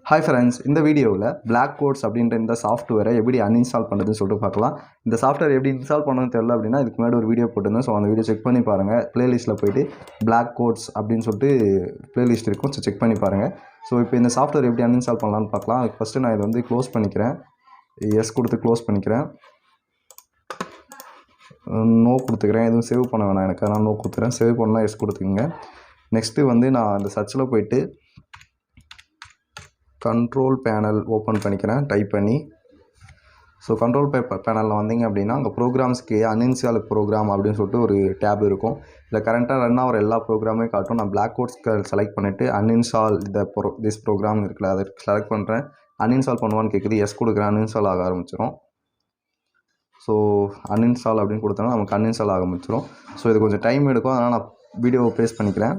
Hi friends, இந்த வீடியோவில் black quotes அப்படின்ற இந்த சாஃப்ட்வேரை எப்படி அன்இன்ஸ்டால் பண்ணுறதுன்னு சொல்லிட்டு பார்க்கலாம். இந்த சாஃப்ட்வேர் எப்படி இன்ஸ்டால் பண்ணணும்னு தெரியல அப்படின்னா இதுக்கு முன்னாடி ஒரு வீடியோ போட்டிருந்தேன். ஸோ அந்த வீடியோ செக் பண்ணி பாருங்கள். ப்ளேலிஸ்ட்டில் போய்ட்டு பிளாக் கோட்ஸ் அப்படின்னு சொல்லிட்டு ப்ளேலிஸ்ட் இருக்கும். ஸோ செக் பண்ணி பாருங்கள். ஸோ இப்போ இந்த சாஃப்ட்வேர் எப்படி அன்இன்ஸ்டால் பண்ணலான்னு பார்க்கலாம். அதுக்கு ஃபஸ்ட்டு நான் இதை வந்து க்ளோஸ் பண்ணிக்கிறேன். எஸ் கொடுத்து க்ளோஸ் பண்ணிக்கிறேன். நோ கொடுத்துக்கிறேன். எதுவும் சேவ் பண்ண வேணாம் எனக்கு, அதனால் நோ கொடுத்துக்கிறேன். சேவ் பண்ணலாம் எஸ் கொடுத்துக்குங்க. நெக்ஸ்ட்டு வந்து நான் அந்த சர்ச்சில் போய்ட்டு கண்ட்ரோல் பேனல் ஓப்பன் பண்ணிக்கிறேன் டைப் பண்ணி. ஸோ கண்ட்ரோல் பேனலில் வந்தீங்க அப்படின்னா அங்கே ப்ரோக்ராம்ஸ்க்கு அன்இன்ஸ்டால் ப்ரோக்ராம் அப்படின்னு சொல்லிட்டு ஒரு டேப் இருக்கும். இதில் கரண்ட்டாக ரன் ஆகிற எல்லா ப்ரோக்ராமே காட்டும். நான் பிளாக் கோட்ஸ்க்கு செலக்ட் பண்ணிவிட்டு அன்இன்ஸ்டால் திஸ் ப்ரோக்ராம் இருக்குல்ல, அதை செலக்ட் பண்ணுறேன். அன்இன்ஸ்டால் பண்ணுவான்னு கேட்குது. எஸ் கொடுக்குறேன். அன்இன்ஸ்டால் ஆக ஆரம்பிச்சிடும். ஸோ அன்இன்ஸ்டால் அப்படின்னு கொடுத்தோன்னா நமக்கு அன்இன்ஸ்டால் ஆக ஆரம்பிச்சிடும். ஸோ இது கொஞ்சம் டைம் எடுக்கும், அதனால் நான் வீடியோவை பேஸ்ட் பண்ணிக்கிறேன்.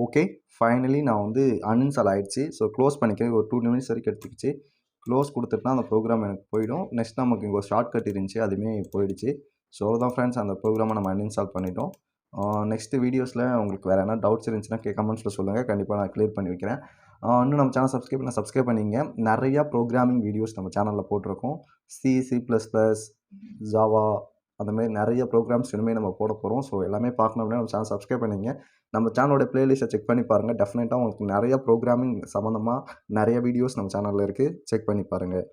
ஓகே, ஃபைனலி நான் வந்து அன்இன்ஸ்டால் ஆகிடுச்சு. ஸோ க்ளோஸ் பண்ணிக்கிறேன். ஒரு 2 நிமிஷம் வரைக்கும் எடுத்துக்கிச்சு. க்ளோஸ் கொடுத்துட்டுனா அந்த ப்ரோக்ராம் எனக்கு போயிடும். நெக்ஸ்ட் நமக்கு இங்கே ஒரு ஷார்ட் கட் இருந்துச்சு, அதுவுமே போயிடுச்சு. ஸோ அவ்வளோதான் ஃப்ரெண்ட்ஸ், அந்த ப்ரோக்ராமை நம்ம அன்இன்ஸ்டால் பண்ணிட்டோம். நெக்ஸ்ட்டு வீடியோஸில் உங்களுக்கு வேறு என்ன டவுட்ஸ் இருந்துச்சுன்னா கமெண்ட்ஸில் சொல்லுங்கள். கண்டிப்பாக நான் கிளியர் பண்ணி வைக்கிறேன். இன்னும் நம்ம சேனல் சப்ஸ்கிரைப் பண்ணிங்க. நிறையா ப்ரோக்ராமிங் வீடியோஸ் நம்ம சேனலில் போட்டிருக்கோம். C++, ஜாவா அந்தமாதிரி நிறைய ப்ரோக்ராம்ஸ் இனிமேல் நம்ம போட போகிறோம். ஸோ எல்லாமே பார்க்கணும் அப்படின்னா நம்ம சேனல் சப்ஸ்கிரைப் பண்ணிங்க. நம்ம சேனலோட ப்ளேலிஸ்ட்டை செக் பண்ணி பாருங்கள். டெஃபினட்டாக உங்களுக்கு நிறைய ப்ரோக்ராமிங் சம்மந்தமாக நிறைய வீடியோஸ் நம்ம சேனலில் இருக்குது. செக் பண்ணி பாருங்கள்.